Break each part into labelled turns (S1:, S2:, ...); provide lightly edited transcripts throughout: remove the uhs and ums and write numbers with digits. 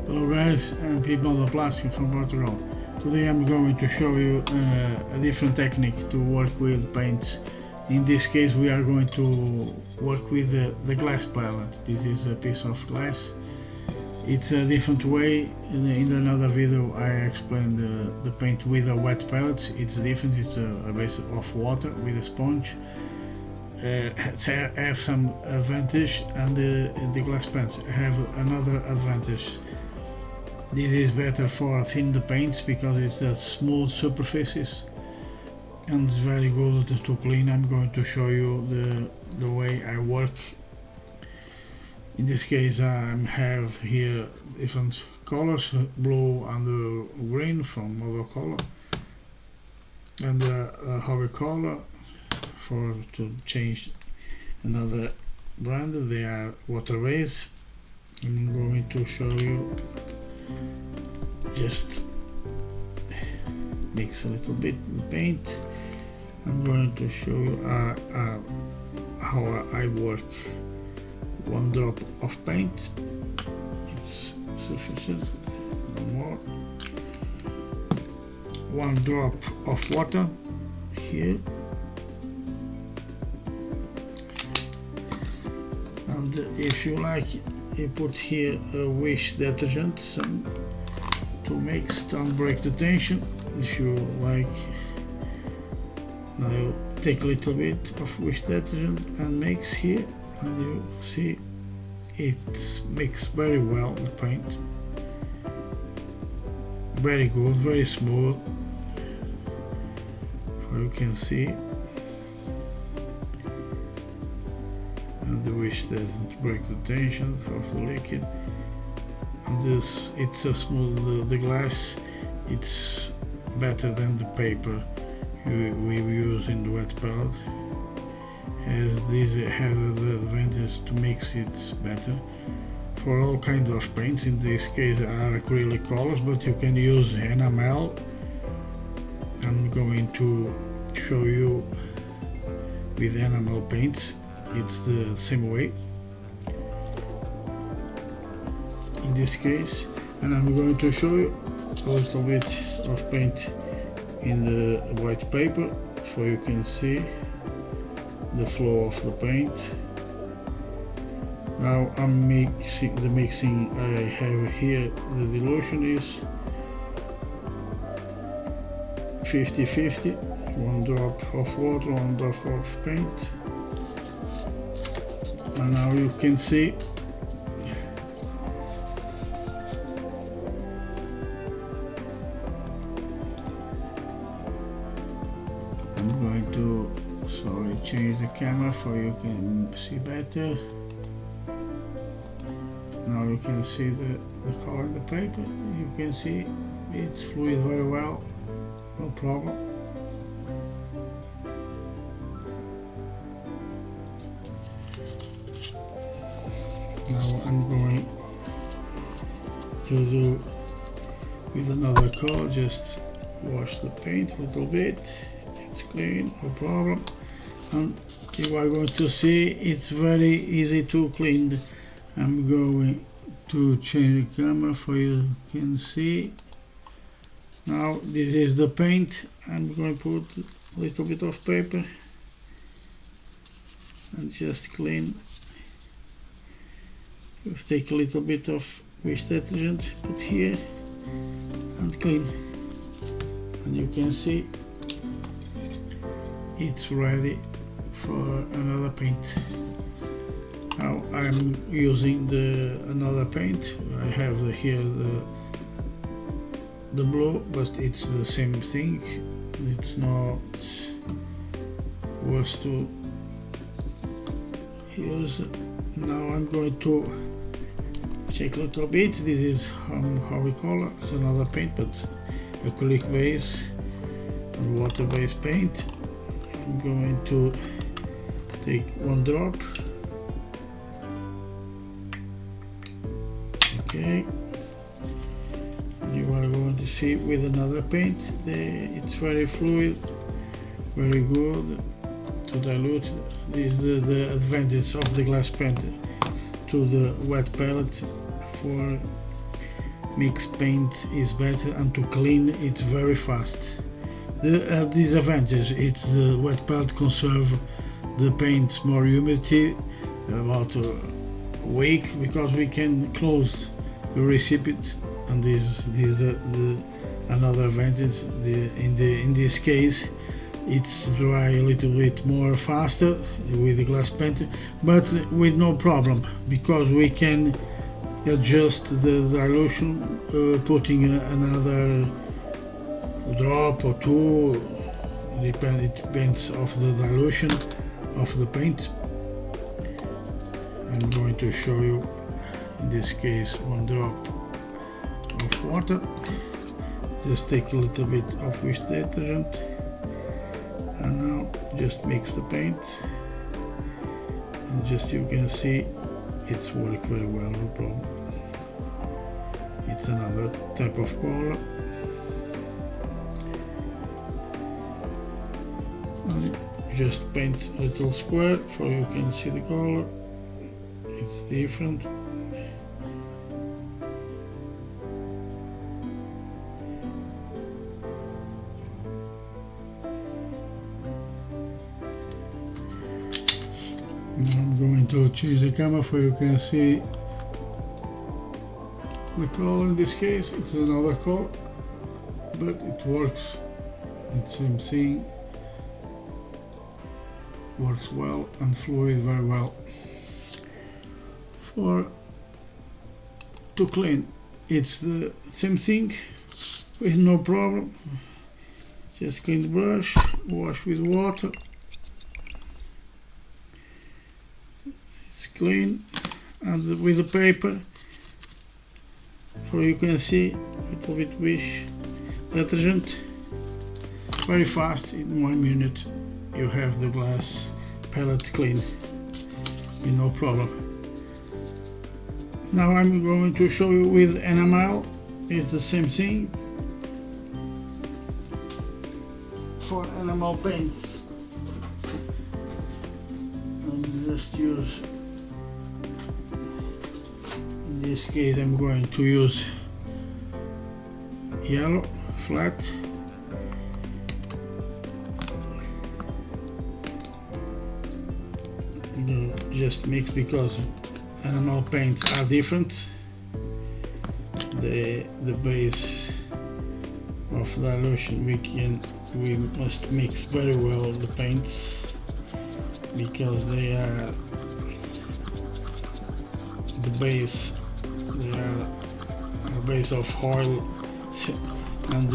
S1: Hello guys and people of the plastic from Portugal. Today I'm going to show you a different technique to work with paints. In this case we are going to work with the glass palette. This is a piece of glass. It's a different way. In another video I explained the paint with a wet palette. It's different. It's a base of water with a sponge. Have some advantage, and the glass paints have another advantage. This is better for thin the paints because it's a smooth superficies and it's very good to clean. I'm going to show you the way I work. In this case I have here different colors, blue and green from watercolor, and a hobby color to change another brand. They are water based. I'm going to show you, just mix a little bit the paint. I'm going to show you how I work. One drop of paint, it's sufficient, no more. One drop of water here, and if you like, you put here a wish detergent, some to mix, don't break the tension. If you like, now you take a little bit of wish detergent and mix here, and you see it mixes very well the paint. Very good, very smooth, so you can see. And the wish doesn't break the tension of the liquid. And this, it's a smooth, the glass, it's better than the paper we use in the wet palette, as this has the advantage to mix it better for all kinds of paints. In this case are acrylic colors, but you can use enamel. I'm going to show you with enamel paints. It's the same way in this case, and I'm going to show you a little bit of paint in the white paper so you can see the flow of the paint. Now I'm mixing I have here, the dilution is 50-50, one drop of water, one drop of paint. And now you can see I'm going to change the camera so you can see better. Now you can see the color in the paper. You can see it's fluid very well, no problem. Now I'm going to do with another color, just wash the paint a little bit, it's clean, no problem. And you are going to see it's very easy to clean. I'm going to change the camera so you can see. Now this is the paint. I'm going to put a little bit of paper and just clean. You take a little bit of wish detergent, put here and clean, and you can see it's ready for another paint. Now I'm using another paint. I have here the blue, but it's the same thing. It's not worth to use. Now I'm going to check a little bit. This is how we call it. It's another paint, but acrylic base and water based paint. I'm going to take one drop. Okay, and you are going to see with another paint, it's very fluid, very good to dilute. This is the advantage of the glass paint to the wet palette for mix paint is better, and to clean it's very fast. The disadvantage is the wet palette conserve the paint more humidity about a week, because we can close the recipient, and this the another advantage. In this case it's dry a little bit more faster with the glass paint, but with no problem, because we can adjust the dilution, putting another drop or two. It depends of the dilution of the paint. I'm going to show you, in this case, one drop of water. Just take a little bit of wish detergent, and now just mix the paint, and just you can see it's worked very well, no problem. It's another type of color. And just paint a little square so you can see the color. It's different. Now I'm going to choose the camera so you can see the color. In this case it's another color, but it works. It's same thing, works well and fluid very well. For to clean, it's the same thing with no problem. Just clean the brush, wash with water. It's clean, and with the paper, so you can see a little bit wish detergent. Very fast, in 1 minute you have the glass palette clean with no problem. Now I'm going to show you with enamel. It's the same thing. For enamel paints, and just use, in this case I'm going to use yellow flat. Just mix, because enamel paints are different. The base of dilution we must mix very well the paints, because they are the base. They are a base of oil, and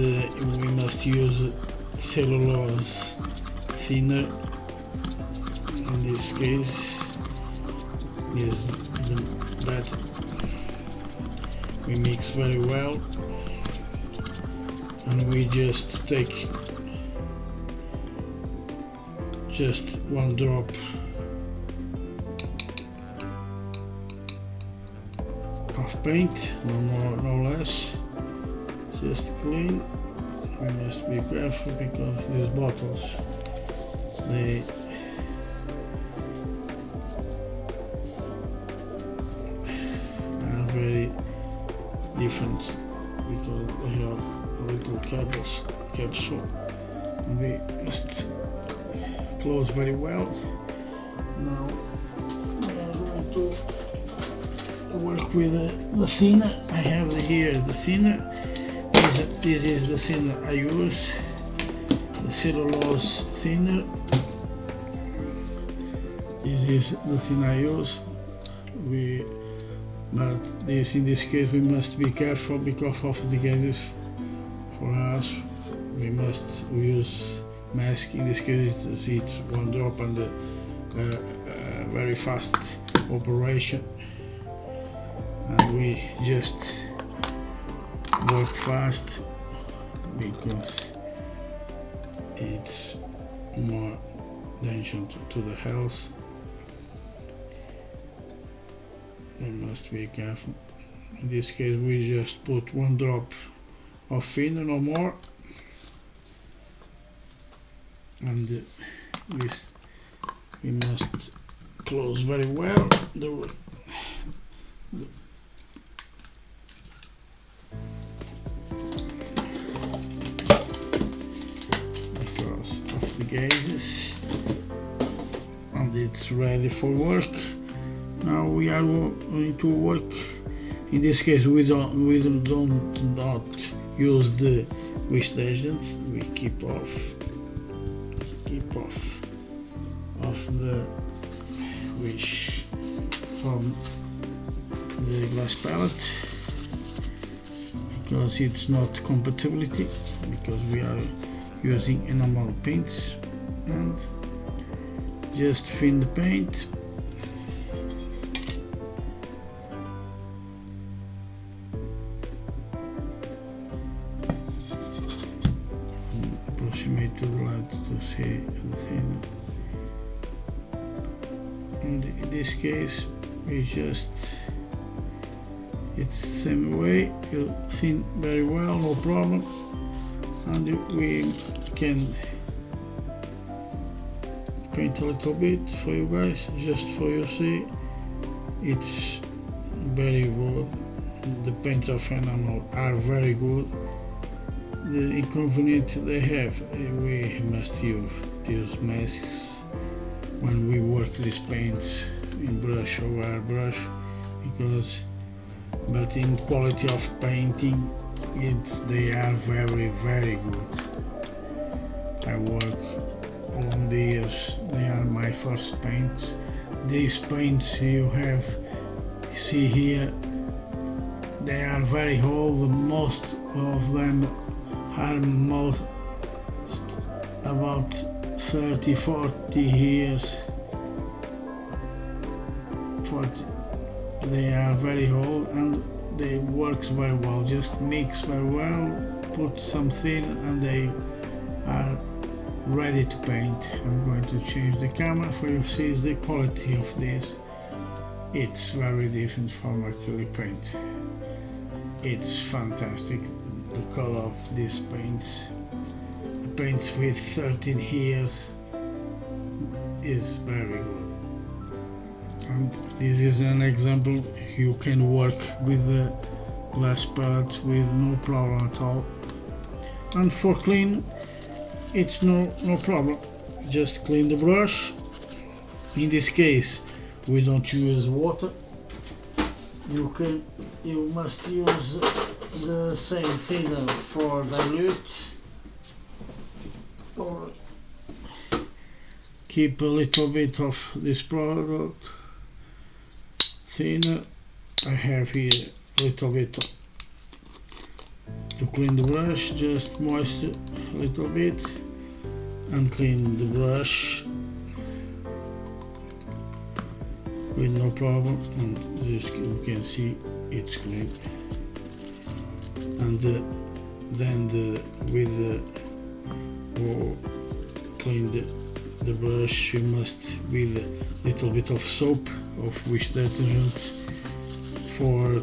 S1: we must use cellulose thinner. In this case is that we mix very well, and we just take just one drop of paint, no more, no less. Just clean. We must be careful, because these bottles, they are very different, because they have a little capsule. We must close very well. Now we are going to work with the thinner. I have here the thinner. This is the thinner I use, the cellulose thinner. This is the thinner I use. But in this case we must be careful because of the gases. For us, we must use mask. In this case it's one drop, and very fast operation, and we just work fast because it's more dangerous to the health. We must be careful. In this case we just put one drop of thinner, no more, and we must close very well gases, and it's ready for work. Now we are going to work. In this case we don't not use the wish agent. We keep off the wish from the glass palette because it's not compatibility, because we are using enamel paints. And just thin the paint. Approximate to the light to see the thing. And in this case it's the same way, you thin very well, no problem. And we can paint a little bit for you guys, just for you see. It's very good. The paints of enamel are very good. The inconvenience they have, we must use masks when we work these paints in brush or airbrush, but in quality of painting they are very good. I work along the years, they are my first paints. These paints you see here, they are very old. Most of them are about 30-40 years. They are very old and they works very well. Just mix very well, put some thin, and they are ready to paint. I'm going to change the camera for you to see the quality of this. It's very different from acrylic paint. It's fantastic. The color of these paints, the paints with 13 years, is very good. And this is an example. You can work with the glass palette with no problem at all. And for clean, it's no problem. Just clean the brush. In this case, we don't use water. You must use the same thinner for dilute, or keep a little bit of this product thinner. I have here a little bit to clean the brush. Just moisten a little bit and clean the brush with no problem, and just you can see it's clean. And clean the brush, you must with a little bit of soap, of which detergent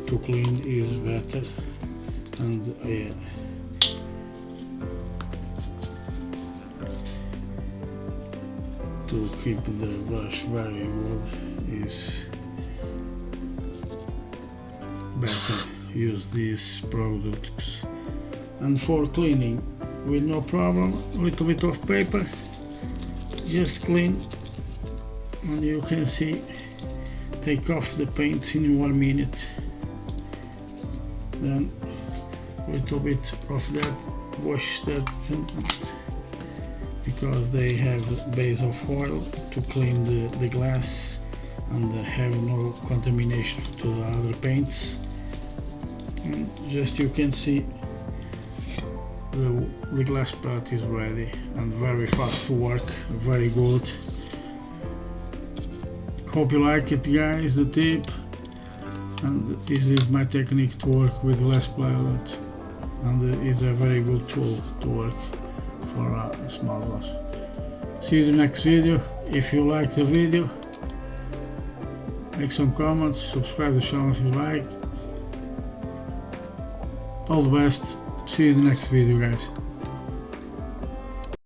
S1: to clean is better. And to keep the brush very good is better use these products. And for cleaning with no problem, a little bit of paper, just clean, and you can see, take off the paint in 1 minute. Then a little bit of that wash that, because they have a base of oil to clean the glass and have no contamination to the other paints. And just you can see the glass palette is ready and very fast to work, very good. Hope you like it, guys, the tip. And this is my technique to work with glass palette, and it's a very good tool to work for a small glass. See you in the next video. If you like the video, make some comments, subscribe to the channel if you like. All the best. See you in the next video, guys.